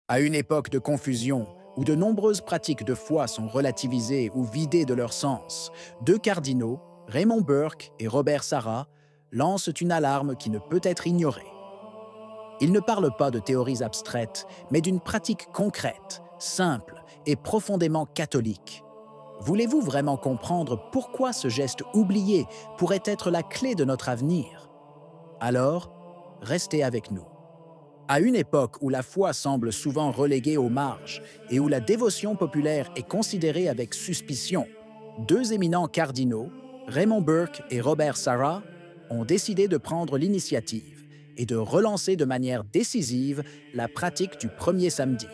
À une époque de confusion, où de nombreuses pratiques de foi sont relativisées ou vidées de leur sens, deux cardinaux, Raymond Burke et Robert Sarah, lancent une alarme qui ne peut être ignorée. Ils ne parlent pas de théories abstraites, mais d'une pratique concrète, simple et profondément catholique. Voulez-vous vraiment comprendre pourquoi ce geste oublié pourrait être la clé de notre avenir? Alors, restez avec nous. À une époque où la foi semble souvent reléguée aux marges et où la dévotion populaire est considérée avec suspicion, deux éminents cardinaux, Raymond Burke et Robert Sarah, ont décidé de prendre l'initiative et de relancer de manière décisive la pratique du premier samedi.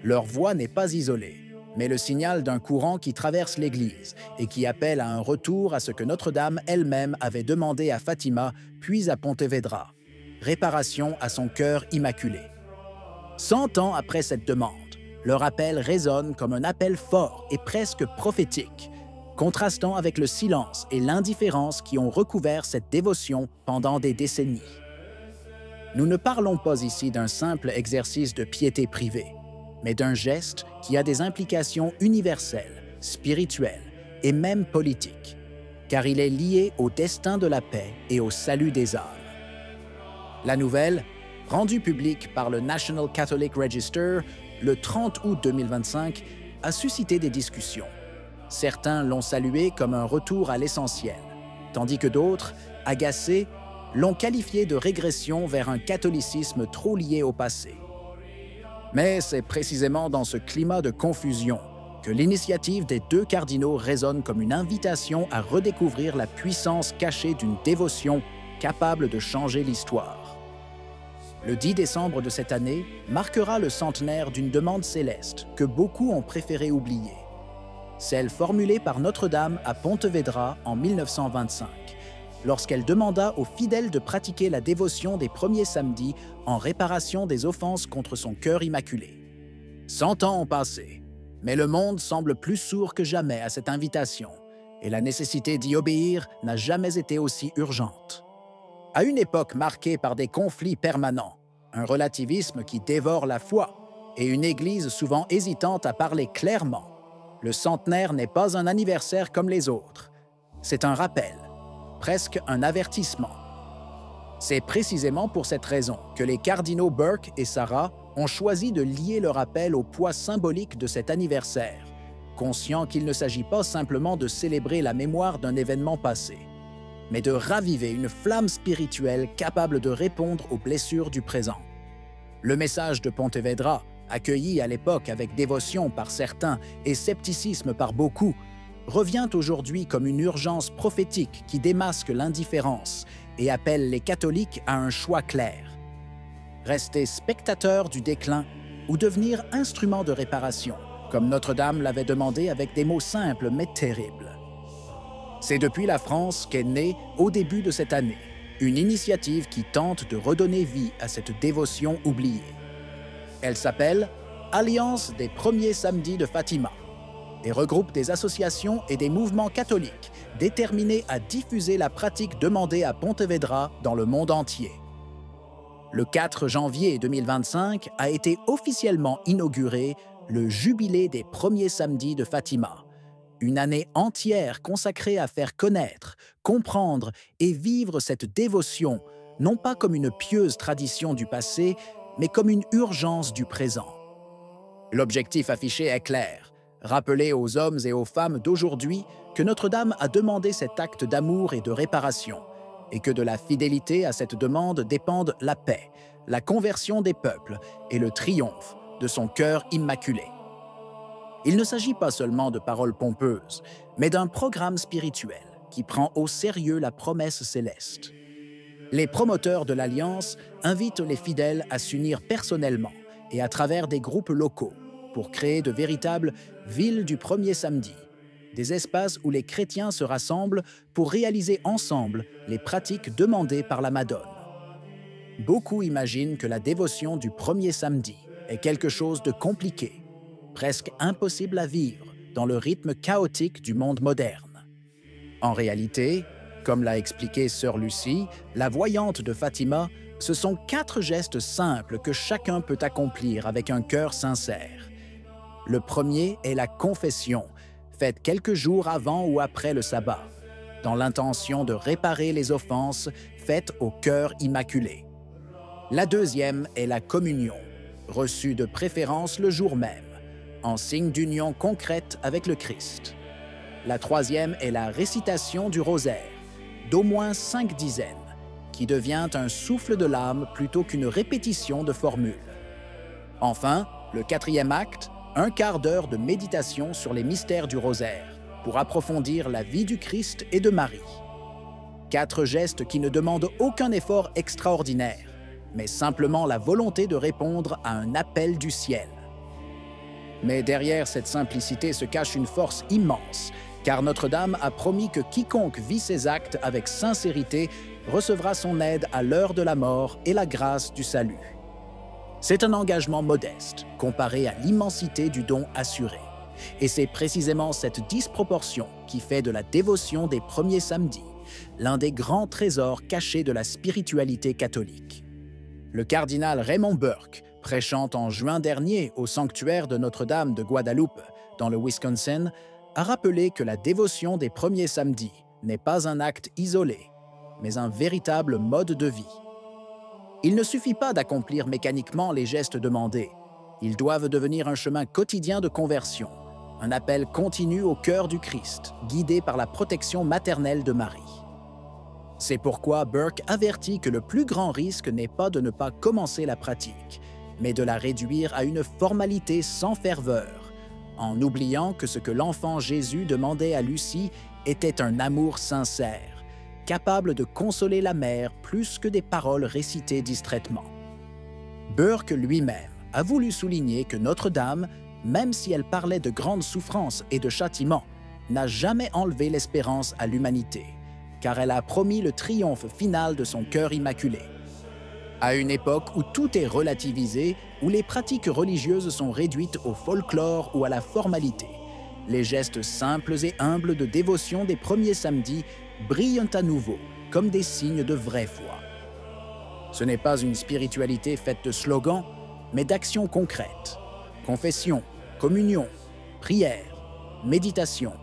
Leur voix n'est pas isolée, mais le signal d'un courant qui traverse l'Église et qui appelle à un retour à ce que Notre-Dame elle-même avait demandé à Fatima puis à Pontevedra: réparation à son cœur immaculé. 100 ans après cette demande, leur appel résonne comme un appel fort et presque prophétique, contrastant avec le silence et l'indifférence qui ont recouvert cette dévotion pendant des décennies. Nous ne parlons pas ici d'un simple exercice de piété privée, mais d'un geste qui a des implications universelles, spirituelles et même politiques, car il est lié au destin de la paix et au salut des âmes. La nouvelle, rendue publique par le National Catholic Register le 30 août 2025, a suscité des discussions. Certains l'ont salué comme un retour à l'essentiel, tandis que d'autres, agacés, l'ont qualifié de régression vers un catholicisme trop lié au passé. Mais c'est précisément dans ce climat de confusion que l'initiative des deux cardinaux résonne comme une invitation à redécouvrir la puissance cachée d'une dévotion capable de changer l'histoire. Le 10 décembre de cette année marquera le centenaire d'une demande céleste que beaucoup ont préféré oublier, celle formulée par Notre-Dame à Pontevedra en 1925, lorsqu'elle demanda aux fidèles de pratiquer la dévotion des premiers samedis en réparation des offenses contre son cœur immaculé. 100 ans ont passé, mais le monde semble plus sourd que jamais à cette invitation, et la nécessité d'y obéir n'a jamais été aussi urgente. À une époque marquée par des conflits permanents, un relativisme qui dévore la foi et une Église souvent hésitante à parler clairement, le centenaire n'est pas un anniversaire comme les autres. C'est un rappel, presque un avertissement. C'est précisément pour cette raison que les cardinaux Burke et Sarah ont choisi de lier leur appel au poids symbolique de cet anniversaire, conscients qu'il ne s'agit pas simplement de célébrer la mémoire d'un événement passé, mais de raviver une flamme spirituelle capable de répondre aux blessures du présent. Le message de Pontevedra, accueilli à l'époque avec dévotion par certains et scepticisme par beaucoup, revient aujourd'hui comme une urgence prophétique qui démasque l'indifférence et appelle les catholiques à un choix clair: rester spectateurs du déclin ou devenir instrument de réparation, comme Notre-Dame l'avait demandé avec des mots simples mais terribles. C'est depuis la France qu'est née, au début de cette année, une initiative qui tente de redonner vie à cette dévotion oubliée. Elle s'appelle Alliance des premiers samedis de Fatima et regroupe des associations et des mouvements catholiques déterminés à diffuser la pratique demandée à Pontevedra dans le monde entier. Le 4 janvier 2025 a été officiellement inauguré le Jubilé des premiers samedis de Fatima, une année entière consacrée à faire connaître, comprendre et vivre cette dévotion, non pas comme une pieuse tradition du passé, mais comme une urgence du présent. L'objectif affiché est clair: rappeler aux hommes et aux femmes d'aujourd'hui que Notre-Dame a demandé cet acte d'amour et de réparation, et que de la fidélité à cette demande dépendent la paix, la conversion des peuples et le triomphe de son cœur immaculé. Il ne s'agit pas seulement de paroles pompeuses, mais d'un programme spirituel qui prend au sérieux la promesse céleste. Les promoteurs de l'Alliance invitent les fidèles à s'unir personnellement et à travers des groupes locaux pour créer de véritables villes du premier samedi, des espaces où les chrétiens se rassemblent pour réaliser ensemble les pratiques demandées par la Madone. Beaucoup imaginent que la dévotion du premier samedi est quelque chose de compliqué, presque impossible à vivre dans le rythme chaotique du monde moderne. En réalité, comme l'a expliqué Sœur Lucie, la voyante de Fatima, Ce sont 4 gestes simples que chacun peut accomplir avec un cœur sincère. Le premier est la confession, faite quelques jours avant ou après le sabbat, dans l'intention de réparer les offenses faites au cœur immaculé. La deuxième est la communion, reçue de préférence le jour même, en signe d'union concrète avec le Christ. La troisième est la récitation du rosaire, d'au moins 5 dizaines, qui devient un souffle de l'âme plutôt qu'une répétition de formules. Enfin, le quatrième acte, un quart d'heure de méditation sur les mystères du rosaire, pour approfondir la vie du Christ et de Marie. 4 gestes qui ne demandent aucun effort extraordinaire, mais simplement la volonté de répondre à un appel du ciel. Mais derrière cette simplicité se cache une force immense, car Notre-Dame a promis que quiconque vit ses actes avec sincérité recevra son aide à l'heure de la mort et la grâce du salut. C'est un engagement modeste, comparé à l'immensité du don assuré. Et c'est précisément cette disproportion qui fait de la dévotion des premiers samedis l'un des grands trésors cachés de la spiritualité catholique. Le cardinal Raymond Burke, prêchant en juin dernier au sanctuaire de Notre-Dame de Guadeloupe, dans le Wisconsin, a rappelé que la dévotion des premiers samedis n'est pas un acte isolé, mais un véritable mode de vie. Il ne suffit pas d'accomplir mécaniquement les gestes demandés. Ils doivent devenir un chemin quotidien de conversion, un appel continu au cœur du Christ, guidé par la protection maternelle de Marie. C'est pourquoi Burke avertit que le plus grand risque n'est pas de ne pas commencer la pratique, mais de la réduire à une formalité sans ferveur, en oubliant que ce que l'enfant Jésus demandait à Lucie était un amour sincère, capable de consoler la mère plus que des paroles récitées distraitement. Burke lui-même a voulu souligner que Notre-Dame, même si elle parlait de grandes souffrances et de châtiments, n'a jamais enlevé l'espérance à l'humanité, car elle a promis le triomphe final de son cœur immaculé. À une époque où tout est relativisé, où les pratiques religieuses sont réduites au folklore ou à la formalité, les gestes simples et humbles de dévotion des premiers samedis brillent à nouveau comme des signes de vraie foi. Ce n'est pas une spiritualité faite de slogans, mais d'actions concrètes. Confession, communion, prière, méditation.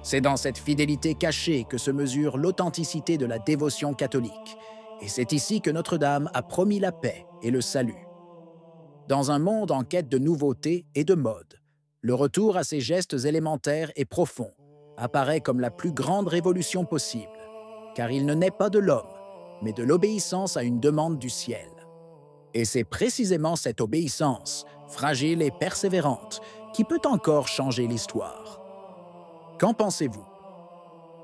C'est dans cette fidélité cachée que se mesure l'authenticité de la dévotion catholique, et c'est ici que Notre-Dame a promis la paix et le salut. Dans un monde en quête de nouveautés et de mode, le retour à ces gestes élémentaires et profonds apparaît comme la plus grande révolution possible, car il ne naît pas de l'homme, mais de l'obéissance à une demande du ciel. Et c'est précisément cette obéissance, fragile et persévérante, qui peut encore changer l'histoire. Qu'en pensez-vous?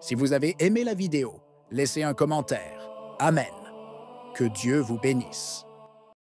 Si vous avez aimé la vidéo, laissez un commentaire. Amen. Que Dieu vous bénisse.